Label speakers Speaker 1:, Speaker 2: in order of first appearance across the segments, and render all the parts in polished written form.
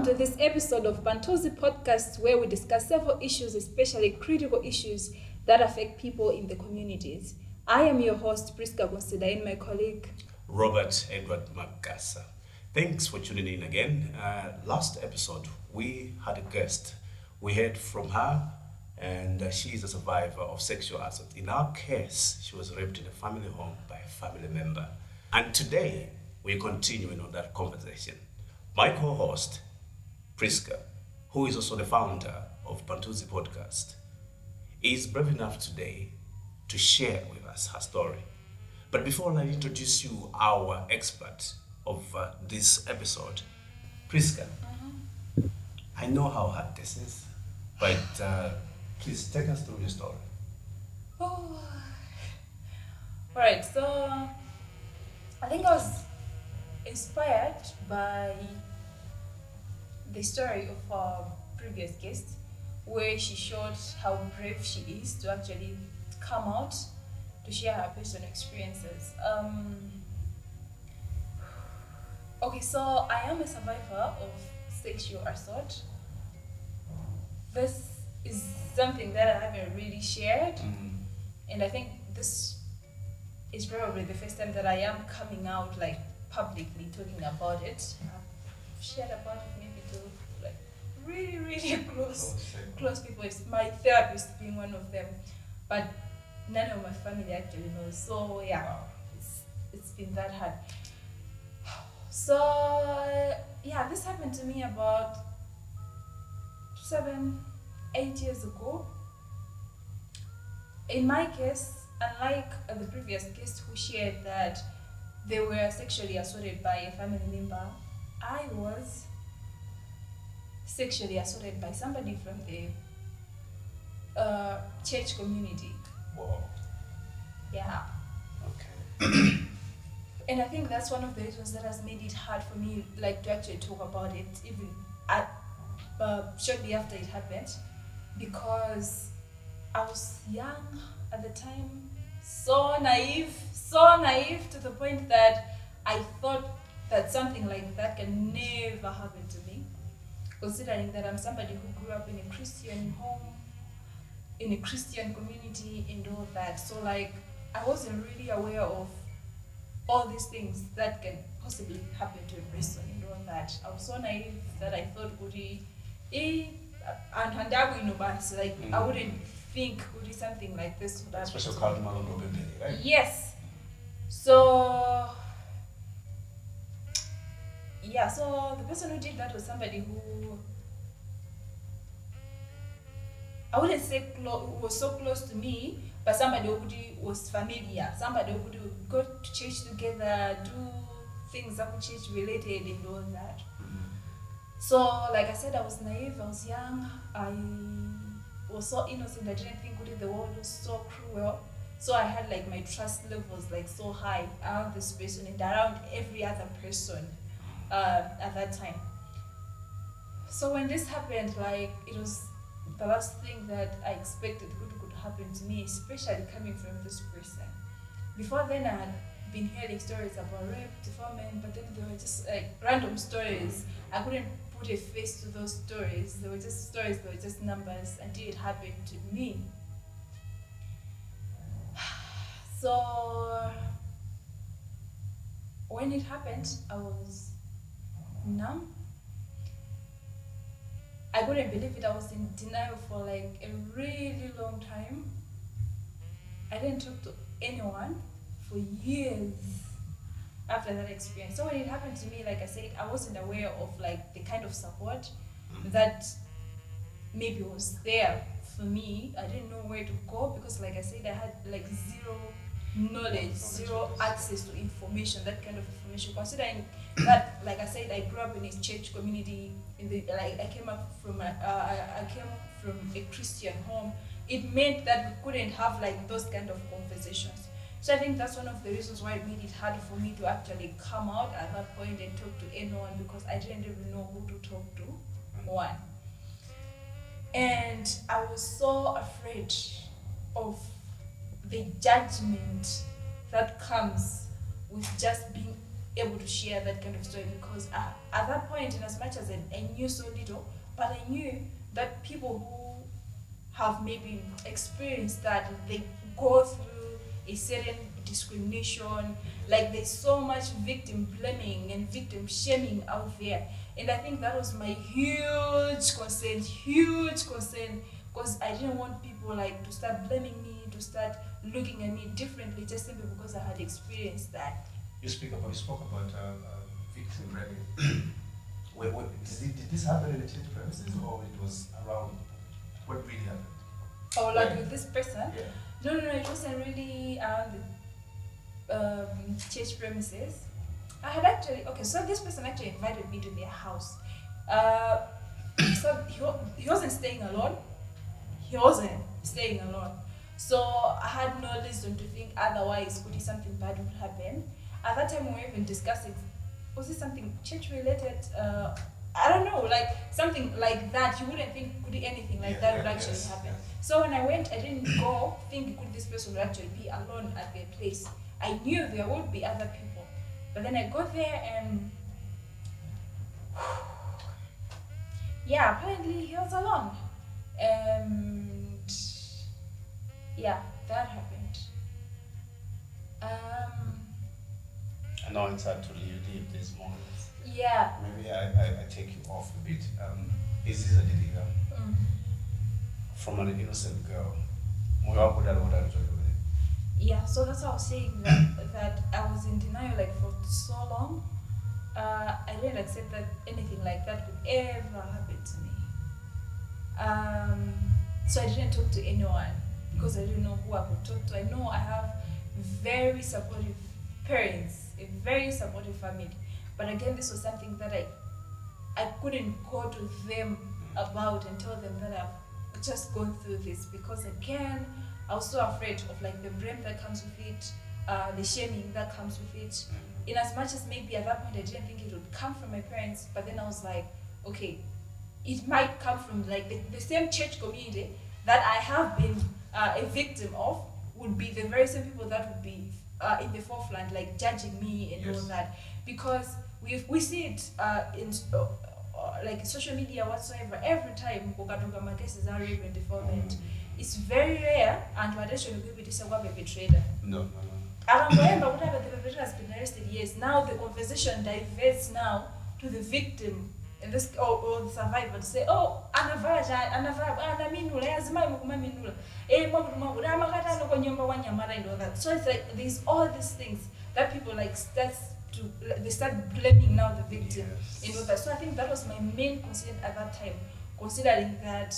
Speaker 1: Welcome to this episode of Pamthuzi podcast where we discuss several issues, especially critical issues that affect people in the communities. I am your host, Priska Gonsida, and my colleague
Speaker 2: Robert Edward Magasa. Thanks for tuning in again. Last episode, we had a guest. We heard from her, and she is a survivor of sexual assault. In our case, she was raped in a family home by a family member. And today, we're continuing on that conversation. My co-host, Priska, who is also the founder of Pamthuzi podcast, is brave enough today to share with us her story. But before I introduce you our expert of this episode, Priska, I know how hard this is, but please take us through your story.
Speaker 1: Oh, alright, so I think I was inspired by the story of our previous guest, where she showed how brave she is to actually come out to share her personal experiences. Okay, so I am a survivor of sexual assault. This is something that I haven't really shared, and I think this is probably the first time that I am coming out like publicly talking about it. I've shared about it maybe to like really close people. It's my therapist being one of them, but none of my family actually knows. So yeah, it's been that hard. So yeah, this happened to me about 7-8 years ago. In my case, unlike the previous guest who shared that they were sexually assaulted by a family member, I was sexually assaulted by somebody from the church community.
Speaker 2: Wow.
Speaker 1: Yeah.
Speaker 2: Okay.
Speaker 1: And I think that's one of the reasons that has made it hard for me, like, to actually talk about it, even shortly after it happened, because I was young at the time, so naive to the point that I thought that something like that can never happen to me, considering that I'm somebody who grew up in a Christian home, in a Christian community and all that. So like, I wasn't really aware of all these things that can possibly happen to a person and all that. I was so naive that I thought, like, I wouldn't think something like this would happen.
Speaker 2: Special card Malongo Bembele, right?
Speaker 1: Yes. So yeah, so the person who did that was somebody who I wouldn't say was so close to me, but somebody who was familiar, somebody who would go to church together, do things that were church related and all that. So like I said, I was naive, I was young, I was so innocent, I didn't think the world was so cruel. So I had like my trust levels like so high around this person and around every other person at that time. So when this happened, like, it was the last thing that I expected could happen to me, especially coming from this person. Before then, I had been hearing stories about rape, defilement, but then they were just like random stories. I couldn't put a face to those stories. They were just stories, they were just numbers until it happened to me. So when it happened, I was numb. I couldn't believe it. I was in denial for like a really long time. I didn't talk to anyone for years after that experience. So when it happened to me, like I said, I wasn't aware of like the kind of support that maybe was there for me. I didn't know where to go because, like I said, I had like zero knowledge, zero access to information, that kind of information. Considering that, like I said, I grew up in a church community. I came from a Christian home. It meant that we couldn't have like those kind of conversations. So I think that's one of the reasons why it made it hard for me to actually come out at that point and talk to anyone, because I didn't even know who to talk to. One. And I was so afraid of the judgment that comes with just being able to share that kind of story because at that point, in as much as I knew so little, but I knew that people who have maybe experienced that, they go through a certain discrimination, like there's so much victim blaming and victim shaming out there. And I think that was my huge concern, because I didn't want people like to start blaming me, to start looking at me differently just simply because I had experienced that.
Speaker 2: You spoke about victim blaming. Did this happen in the church premises or it was around? What really happened?
Speaker 1: Oh, like with this person?
Speaker 2: Yeah.
Speaker 1: No, it wasn't really the church premises. I had actually, so this person actually invited me to their house. So he wasn't staying alone. So I had no reason to think otherwise could something bad would happen. At that time we were even discussing, was it something church related? I don't know, like something like that. You wouldn't think could anything like that would actually happen.
Speaker 2: Yes.
Speaker 1: So when I went, I didn't go think could this person would actually be alone at their place. I knew there would be other people. But then I got there and yeah, apparently he was alone. And yeah, that happened.
Speaker 2: I know it's hard to relive these moments.
Speaker 1: Yeah.
Speaker 2: Maybe I take you off a bit. Is this a deliver from an innocent girl?
Speaker 1: Yeah, so that's what I was saying, that I was in denial like for so long. I didn't accept that anything like that could ever happen to me. So I didn't talk to anyone because I didn't know who I could talk to. I know I have very supportive parents, a very supportive family. But again, this was something that I couldn't go to them about and tell them that I've just gone through this, because again, I was so afraid of like the blame that comes with it, the shaming that comes with it. In as much as maybe at that point I didn't think it would come from my parents, but then I was like, okay, it might come from like the same church community that I have been a victim of, would be the very same people that would be in the forefront, like judging me and all that, because we see it in like social media whatsoever. Every time my cases are rape and defilement, it's very rare and tradition will be to perpetrator.
Speaker 2: No.
Speaker 1: Remember, whatever the perpetrator has been arrested, yes. Now the conversation diverts now to the victim and this or the survivor to say, oh, so it's like there's all these things that people like they start blaming now the victim.
Speaker 2: Yes.
Speaker 1: So I think that was my main concern at that time, considering that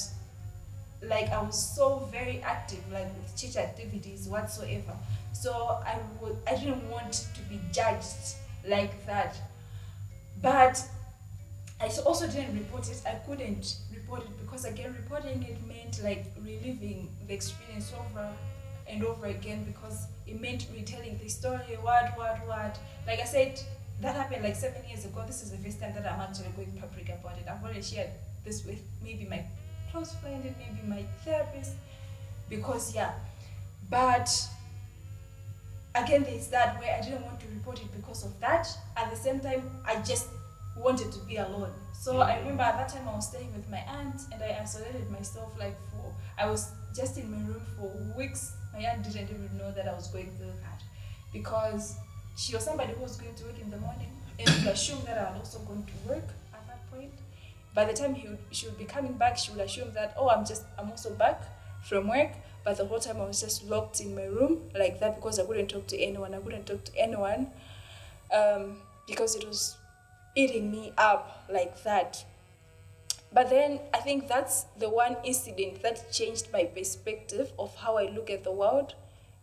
Speaker 1: like I was so very active like with church activities whatsoever. So I didn't want to be judged like that. But I also didn't report it. I couldn't report it because again, reporting it meant like reliving the experience over and over again, because it meant retelling the story, what. Like I said, that happened like 7 years ago. This is the first time that I'm actually going public about it. I've already shared this with maybe my close friend and maybe my therapist, because but again, there's that where I didn't want to report it because of that. At the same time, I just wanted to be alone. So I remember at that time I was staying with my aunt and I isolated myself I was just in my room for weeks. My aunt didn't even know that I was going through that, because she was somebody who was going to work in the morning and would assume that I was also going to work at that point. By the time she would be coming back, she would assume that, oh, I'm also back from work. But the whole time I was just locked in my room like that, because I couldn't talk to anyone. Because it was eating me up like that. But then I think that's the one incident that changed my perspective of how I look at the world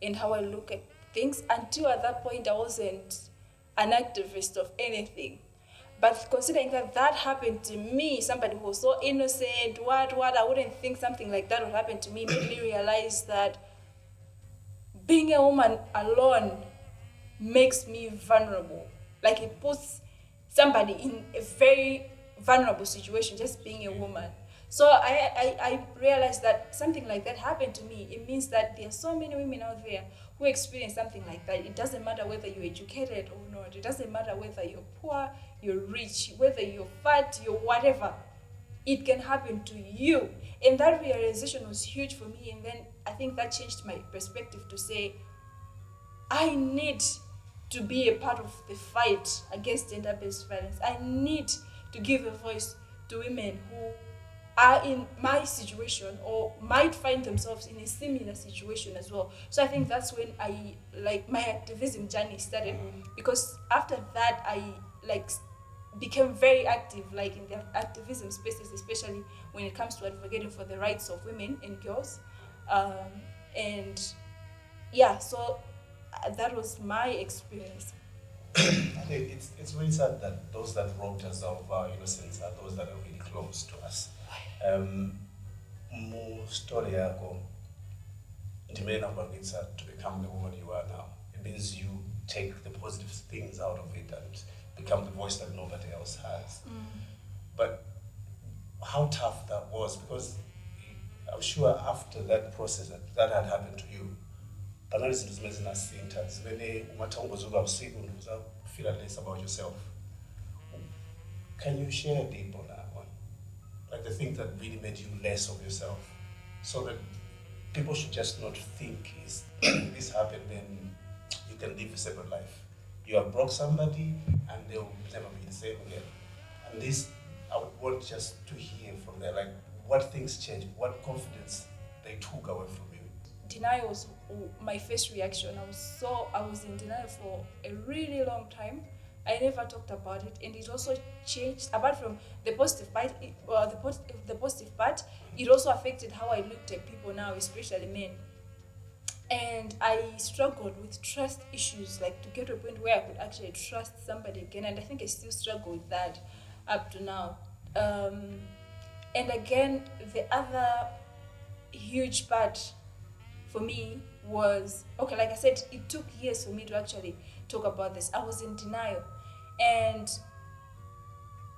Speaker 1: and how I look at things. Until at that point, I wasn't an activist of anything. But considering that happened to me, somebody who was so innocent, I wouldn't think something like that would happen to me, made me realize that being a woman alone makes me vulnerable. Like it puts somebody in a very vulnerable situation, just being a woman. So I realized that something like that happened to me. It means that there are so many women out there who experience something like that. It doesn't matter whether you're educated or not. It doesn't matter whether you're poor, you're rich, whether you're fat, you're whatever. It can happen to you. And that realization was huge for me. And then I think that changed my perspective to say, I need to be a part of the fight against gender-based violence. I need to give a voice to women who are in my situation or might find themselves in a similar situation as well. So I think that's when my activism journey started, because after that I became very active in the activism spaces, especially when it comes to advocating for the rights of women and girls. So that was my experience.
Speaker 2: I think it's really sad that those that robbed us of our innocence are those that are really close to us. Mu story yako ndimena kwangitsa to become the woman you are now. It means you take the positive things out of it and become the voice that nobody else has. But how tough that was, because I'm sure after that process that had happened to you, panali zinto zimene zinasinta zimene umathongozuka usiku ndiuza feel less about yourself. Can you share deep on that one? Like the thing that really made you less of yourself, so that people should just not think is this happened then you can live a separate life. You have broke somebody and they'll never be the same again. And this, I would want just to hear from there, like what things changed, what confidence they took away from you.
Speaker 1: Denial was my first reaction. I was in denial for a really long time. I never talked about it, and it also changed. Apart from the positive part, the positive part, it also affected how I looked at people now, especially men. And I struggled with trust issues, like to get to a point where I could actually trust somebody again. And I think I still struggle with that up to now. And again, the other huge part for me was, okay, like I said, it took years for me to actually talk about this. I was in denial. And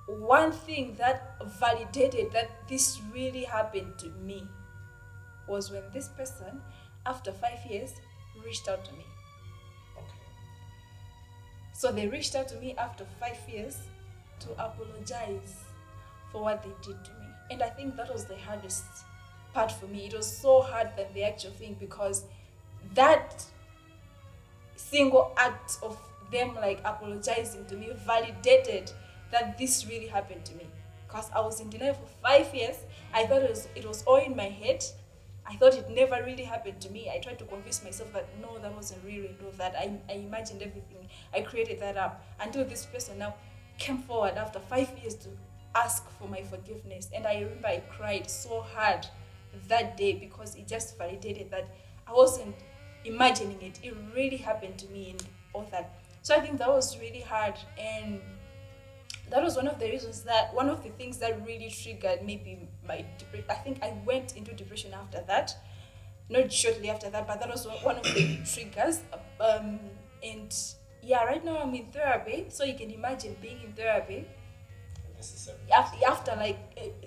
Speaker 1: one thing that validated that this really happened to me was when this person, after 5 years, reached out to me.
Speaker 2: Okay.
Speaker 1: So they reached out to me after 5 years to apologize for what they did to me. And I think that was the hardest part for me. It was so hard than the actual thing, because that single act of them apologizing to me validated that this really happened to me. Because I was in denial for 5 years. I thought it was all in my head. I thought it never really happened to me. I tried to convince myself that no, that wasn't real, no, that I imagined everything. I created that up until this person now came forward after 5 years to ask for my forgiveness. And I remember I cried so hard that day, because it just validated that I wasn't imagining it. It really happened to me and all that. So I think that was really hard, and that was one of the things that really triggered maybe my depression. I think I went into depression after that, not shortly after that, but that was one of the triggers. And yeah, right now I'm in therapy, so you can imagine being in therapy after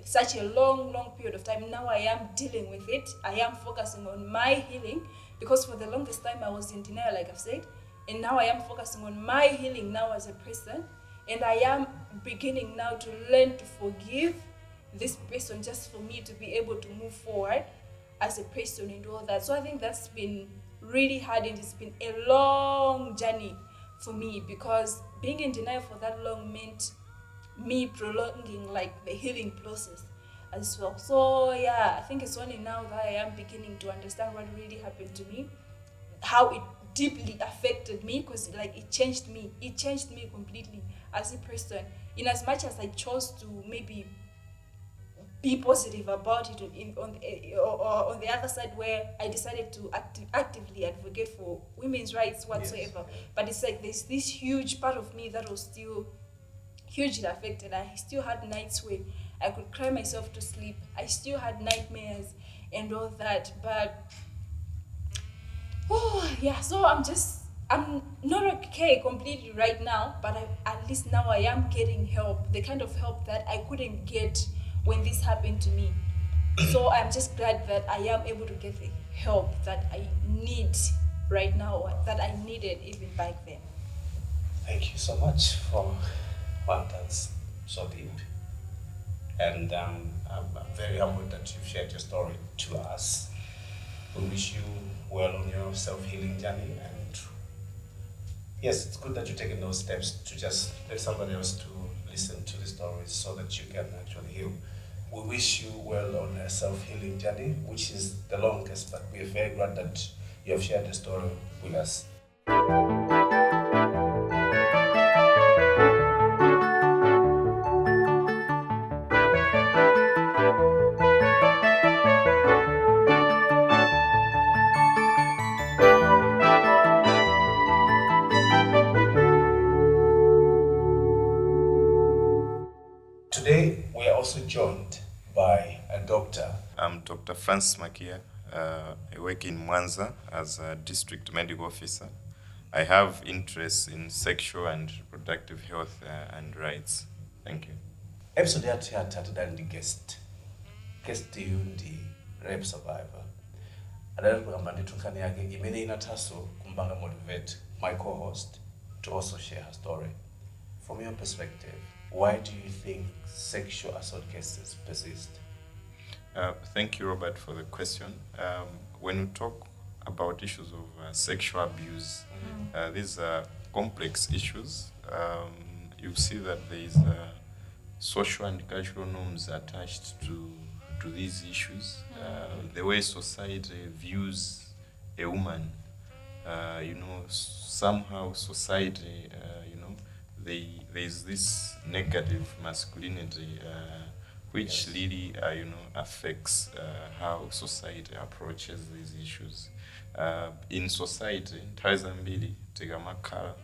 Speaker 1: such a long period of time. Now I am dealing with it. I am focusing on my healing, because for the longest time I was in denial, like I've said, and now I am focusing on my healing now as a person, and I am beginning now to learn to forgive this person, just for me to be able to move forward as a person and all that. So I think that's been really hard, and it's been a long journey for me, because being in denial for that long meant me prolonging the healing process as well. So yeah, I think it's only now that I am beginning to understand what really happened to me, how it deeply affected me, because it changed me completely as a person, in as much as I chose to maybe be positive about it on the other side, where I decided to actively advocate for women's rights whatsoever. Yes. But it's there's this huge part of me that was still hugely affected. I still had nights where I could cry myself to sleep. I still had nightmares and all that. But so I'm not okay completely right now, but at least now I am getting help, the kind of help that I couldn't get when this happened to me. So I'm just glad that I am able to get the help that I need right now or that I needed even back then.
Speaker 2: Thank you so much for what that's so deep. And I'm very humbled that you've shared your story to us. We wish you well on your self-healing journey. And yes, it's good that you're taking those steps to just let somebody else to listen to the stories so that you can actually heal. We wish you well on a self-healing journey, which is the longest, but we are very glad that you have shared the story with us. Today, we are also joined by a doctor.
Speaker 3: I'm Dr. Francis Makia. I work in Mwanza as a district medical officer. I have interests in sexual and reproductive health and rights. Thank you.
Speaker 2: Episode yathu yathatha ndi guest yu ndi rape survivor. Adali kugamba ndithu nkhani yake imene inathaso kumpanga motivate my co-host to also share her story. From your perspective, why do you think sexual assault cases persist?
Speaker 3: Thank you, Robert, for the question. When we talk about issues of sexual abuse, these are complex issues. You see that there is social and cultural norms attached to these issues. The way society views a woman, somehow society, there is this negative masculinity which really, affects how society approaches these issues. In society, nthawi zambiri tikamakhala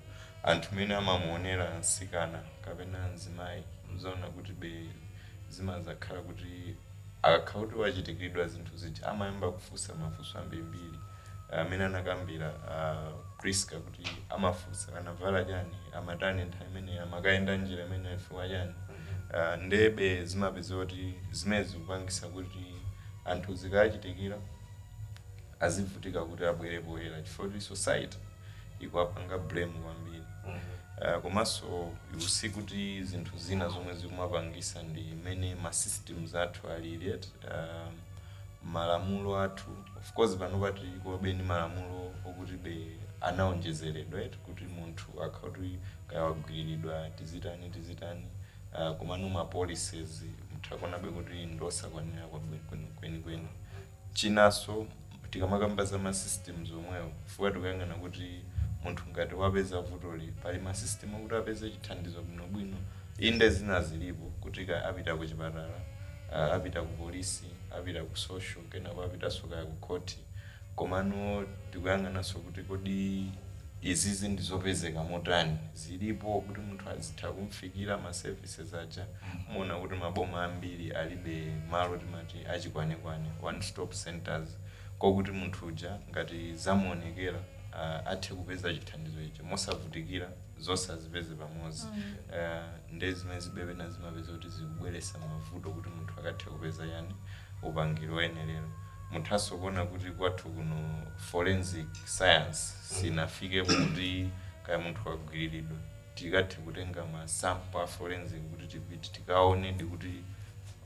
Speaker 3: anthu mene amamuonera nsikana kapena nzimayi mzaona kuti zimazakhala kuti akakhala kuti wachitikiridwa zinthu zija amayamba kufunsa mafunso ambirimbiri amene anakambira Priska kuti amafunsa anavala chani, amatani nthawi imeneyi, amakayenda njira imene ifuwa chani. Ndebe zimapeza kuti zimene zikupangisa kuti anthu zikachitikira azivutika kuti abwere poyera chifukwa kuti society ikuwapanga blame kwambiri. Komanso you kuti zinthu zina zomwe zikumapangisa ndi imene ma systems athu alili malamulo athu. Of course pano pati kubeni malamulo okuti anaonjezeredwa kuti munthu akati kawagwiridwa tizitani komano ma policies mtakona kuti ndosakwanira kweni. Chinaso tikamakamba za ma systems omwewo fuwa tukayang'ana kuti munthu ngati wapeza vutoli pali ma system okuti apeze chithandizo bwinobwino inde zina zilipo kuti apita ku chipatala, apita ku polisi, apita ku social, kenako apita soka ku court. Komano tikuyang'ananso kuti kodi izizi ndizopezeka motani zilipo kuti munthu azitha kumfikira ma services aja. Muona kuti maboma ambiri alibe malo timati achikwanekwane one stop centers kokuti munthu uja ngati zamuonekera athe kupeza chithandizo ichi mosavutikira zonse azipeze pamodzi. Ndezimene zibebe na zimapeza kuti zikubweresa mavuto kuti munthu akathe kupeza yani upangiro oyenerera. Muthaso kuona kuti kwathu kuno forensic science sinafike kuti kaya munthu wagwiriridwa tikathe kutenga ma sample a forensic kuti tipite tikaone kuti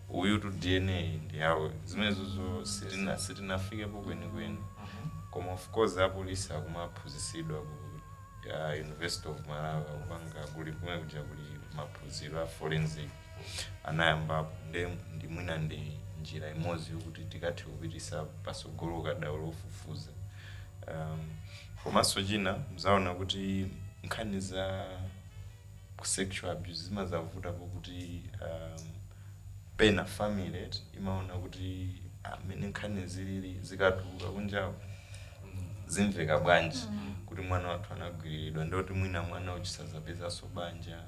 Speaker 3: uyu tu DNA ndi yawo. Zimenezo sitinafikepo kwenikweni. Koma of course apolisi akumaphunzisidwa ku University of Malawi kupanga kuli kumwe kuja kuli maphunziro a forensic anayambapo ndi mwina ndi njira imodzi yokuti tikathe kupitisa pasogolo kadawu lofufuza. Komanso china mzaona kuti nkhani za sexual abuse zimazavuta kuti pena family imaona kuti amene nkhani zilili zikatuluka kunjawo zimveka bwanji kuti mwana wathu anagwiriridwa ndoti mwina mwana uchisazapeza banja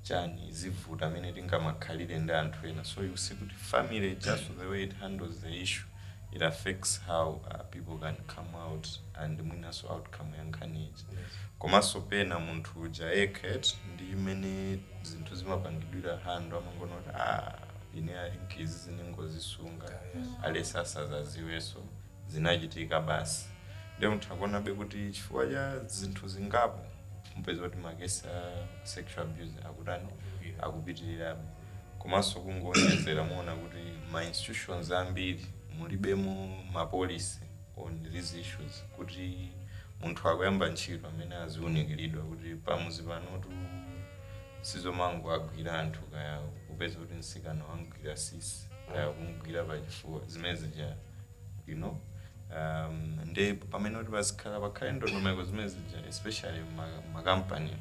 Speaker 3: chani zivuta amene tingamakhalire ndi anthu ena. So you see kuti family just the way it handles the issue it affects how people can come out and mwina so outcome ya nkhani iji. Komanso pena munthu uja eket ndi imene zinthu zimapangidwira hando amangono ine izi zinengozisunga alesasa zaziweso zinachitika basi. nde munthu akuonabe kuti chifukwa cha zinthu zingapo mpeza kuti makesi a sexual abuse akutani akupitirirabe. Komanso kungonjezera muona kuti ma institutions ambiri mulibemo mapolisi on these issues, kuti munthu akuyamba ntchito amene aziwunikiridwa kuti pamuzi panotu sizomango agwira anthu kaya kupeza kuti msikana wamgwira sisi kaya kumgwira pachifuwa zimene zija nde pamene kuti pakhale ndondomeko zimene zija especially makampani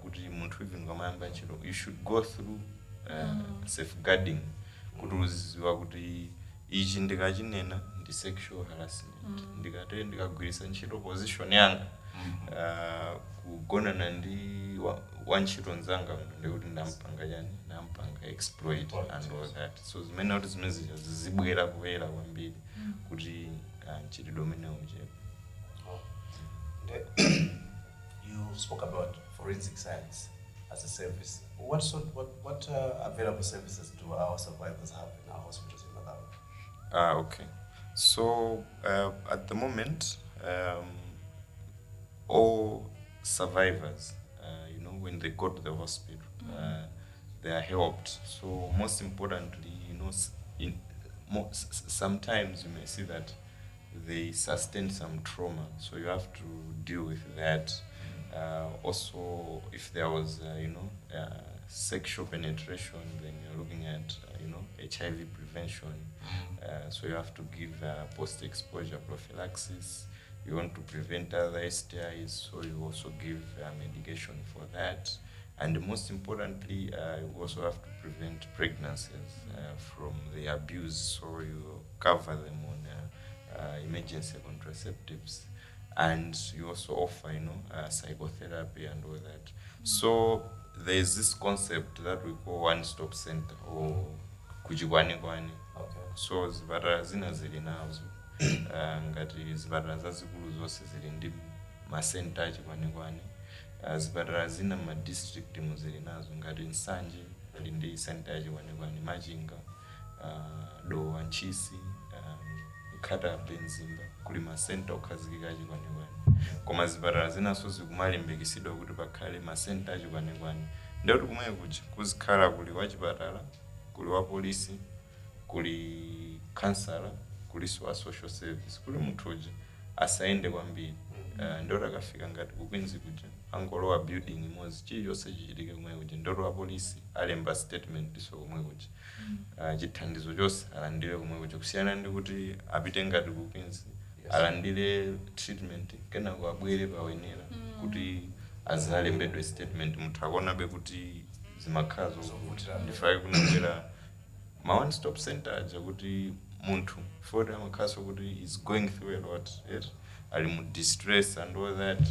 Speaker 3: kuti munthu even kamayamba ntchito you should go through safeguarding kuti uziziwa kuti ichi ndikachinena ndi sexual harassment, ndikatero ndikagwirisa ntchito position yanga kugonana ndi wantchito nzanga ndikuti ndampanga chani, ndampanga exploit and all that. So zimene kuti zimene zizibwera kuyera kwambiri kuti ntchitidwe umene uchepa.
Speaker 2: You spoke about forensic science as a service. What available services do our survivors have in our hospitals in Malawi?
Speaker 3: Okay. So at the moment, all survivors, when they go to the hospital, they are helped. So most importantly, sometimes you may see that they sustain some trauma, so you have to deal with that. Also, if there was, sexual penetration, then you're looking at, HIV prevention. So you have to give post-exposure prophylaxis. You want to prevent other STIs, so you also give medication for that. And most importantly, you also have to prevent pregnancies from the abuse, so you cover them on emergency contraceptives. And you also offer, psychotherapy and all that. So there is this concept that we call one-stop center or kujikwani-kwani.
Speaker 2: Okay.
Speaker 3: So zipatala zina zili nazo ngati zipatala zazikulu zonse zili ndi masenta achikwani-kwani. Zipatala zina ma district muzili nazo ngati Nsanje ali ndi center achikwani-kwani, Machinga, Dowa, Nchisi, Nkata, Benzimba kuli masenta okhazikika achikwani-kwani. Koma zipatala zinaso zikumalimbikitsidwa kuti pakhale masenta achikwani-kwani. Ndio kuti kumene kuja kuzikhala kuli wachipatala, kuli wa polisi, kuli counselor, kuli wa social service, kuli munthu uja asaende kwambiri. Ndio akafika ngati kukwinzi kuja angolowa building imodzi chiliyonse chichitike kumene kuja, ndio wa polisi alemba statement so kumene kuja chithandizo chonse alandire kumene kuja, kusiyana ndi kuti apite ngati kukwinzi alandire treatment kenako abwere pawenera kuti azalembedwe statement. Munthu akuonabe kuti zimakhala zokuti ndifake kunabwera ma one stop center aja kuti munthu for amakhaso kuti is going through a lot, ali mu distress and all that,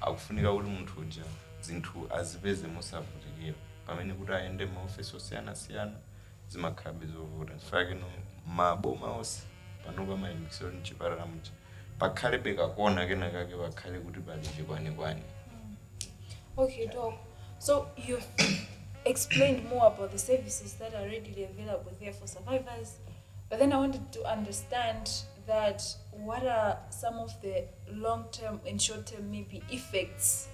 Speaker 3: akufunika kuti munthu uja zinthu azipeze mosavutikira pamene kuti aende maofesi osiyana-siyana zimakhala zovuta. Ndifake maboma onse panopa malimbikitsidwa ndi chipatala muja pakhale pekakuona kenakake pakhale kuti pali chikwani-kwani.
Speaker 1: Okay, Doc. So you've explained more about the services that are readily available there for survivors, but then I wanted to understand that what are some of the long-term and short-term maybe effects,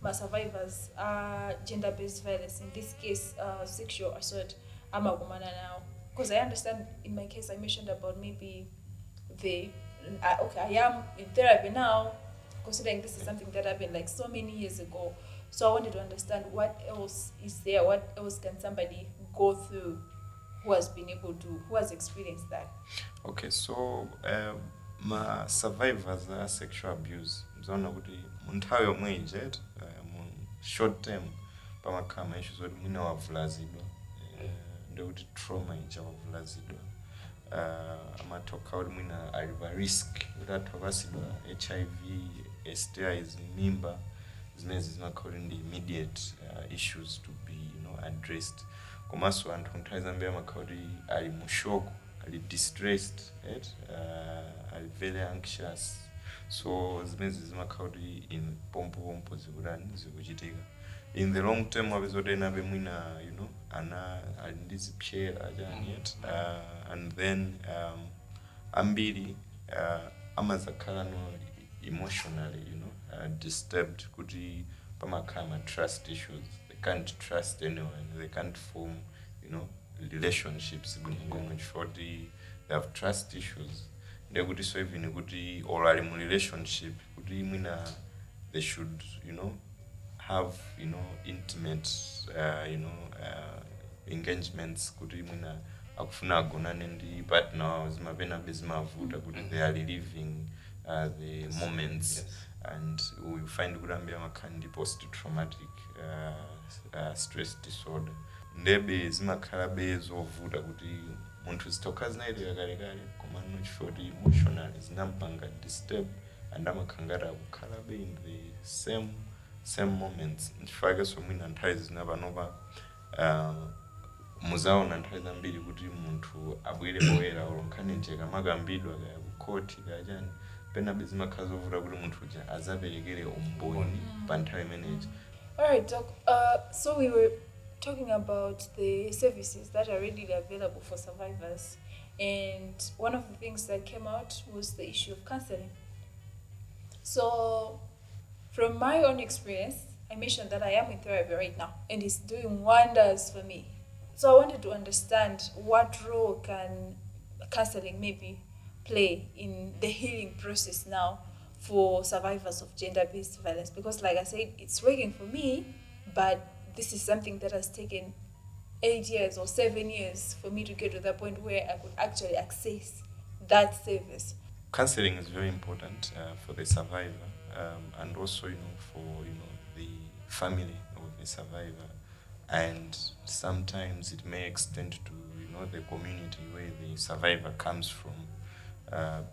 Speaker 1: my survivors gender-based violence, in this case sexual assault, amakumana now. Because I understand in my case I mentioned about maybe I am in therapy now, considering this is something that happened like so many years ago. So I wanted to understand what else is there, what else can somebody go through who has experienced that.
Speaker 3: Okay, so my survivors sexual abuse mzaona kuti munthawi yomwe ijet mu short term pamakhala issues oti mwina wavulazidwa ndio kuti trauma ija wavulazidwa amatoka oti mwina ali pa risk kuti athawasidwa HIV, STIs, mimba zimezi zimakhala ndi immediate issues to be addressed. Komanso anthu nthawi zambiri amakhala kuti ali mu shock, ali distressed, ali very anxious. So zimezi zimakhala kuti in pompo zikuchitika. In the long term wapezotena be mwina ana ali ndi zipyera ajani and then ambiri amazakhala no emotionally, disturbed, kuti pamakhala trust issues. They can't trust anyone. They can't form, relationships. They have trust issues. They could so even kuti or a relationship. Kuti they should, have, intimate, engagements. Kuti akufuna agonane ndi partner zimapena bezimavuta kuti they are living the moments. And we find kurambia makandi post-traumatic stress disorder. Ndebe zimakhala bezovuta kuti munthu zitoka zinaitira kale koma nochifoti emotionally zinampanga disturb and amakhangara kukhala be in the same moments. Nchifake so mwina nthawi zinapanopa muzaona nthawi zambiri kuti munthu abwere poyera or nkhani njeka makambidwa kaya kukhoti kachani pena bezimakhala zovuta kuti munthu uja azaberekere umboni pa nthawi imeneyi.
Speaker 1: Alright, Doc. So we were talking about the services that are readily available for survivors, and one of the things that came out was the issue of counseling. So, from my own experience, I mentioned that I am in therapy right now, and it's doing wonders for me. So I wanted to understand what role can counseling maybe play in the healing process now for survivors of gender-based violence, because like I said, it's working for me, but this is something that has taken 8 years or 7 years for me to get to the point where I could actually access that service.
Speaker 3: Counseling is very important for the survivor, and also for the family of the survivor, and sometimes it may extend to the community where the survivor comes from.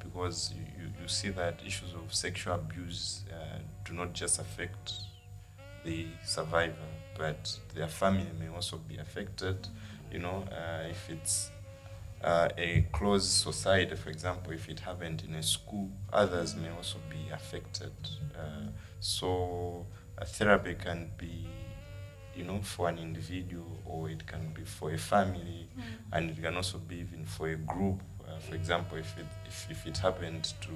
Speaker 3: Because you see that issues of sexual abuse do not just affect the survivor, but their family may also be affected. If it's a closed society, for example, if it happened in a school, others may also be affected. So a therapy can be, for an individual, or it can be for a family, and it can also be even for a group. For example, if it happened to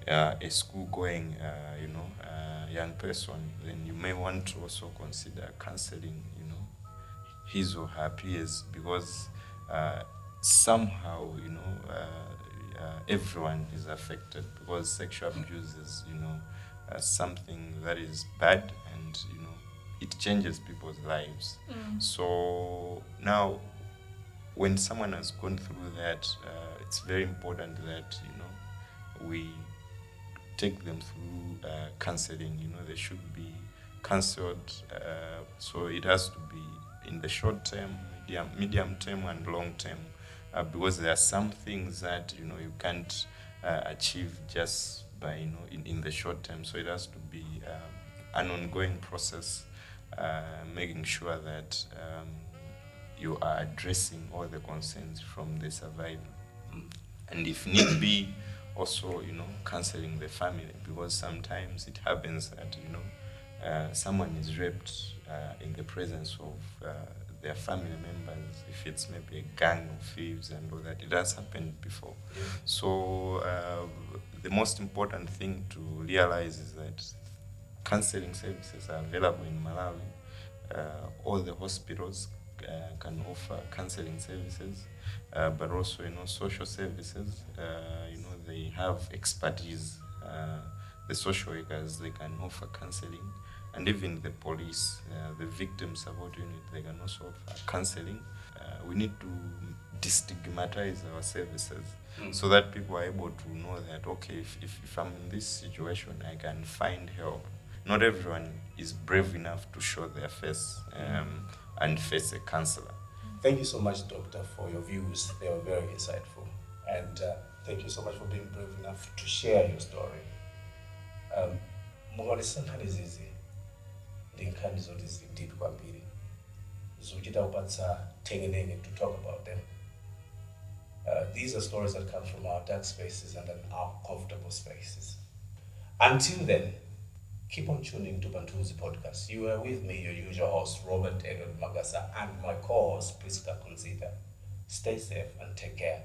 Speaker 3: a school-going, young person, then you may want to also consider counseling, his or her peers, because somehow, everyone is affected, because sexual abuse is, something that is bad, and it changes people's lives. So now, when someone has gone through that, it's very important that we take them through counseling. They should be counseled. So it has to be in the short term, medium term, and long term, because there are some things that you can't achieve just by in the short term. So it has to be an ongoing process, making sure that you are addressing all the concerns from the survivor, and if need be, also counseling the family, because sometimes it happens that someone is raped in the presence of their family members. If it's maybe a gang of thieves and all that, it has happened before. So the most important thing to realize is that counseling services are available in Malawi. All the hospitals can offer counseling services, but also social services. They have expertise. The social workers, they can offer counseling, and even the police, the victim support unit, they can also offer counseling. We need to destigmatize our services so that people are able to know that if I'm in this situation, I can find help. Not everyone is brave enough to show their face and face a counselor.
Speaker 2: Thank you so much, Doctor, for your views. They were very insightful. And thank you so much for being brave enough to share your story. Mugolesa nkhani zizi ndi nkhani zoti zindiphi kwambiri zochita kupatsa tengenenge to talk about them. These are stories that come from our dark spaces and our comfortable spaces. Until then, keep on tuning to Pamthuzi podcast. You are with me, your usual host, Robert Edward Magasa, and my co-host, Priska Kunzita. Stay safe and take care.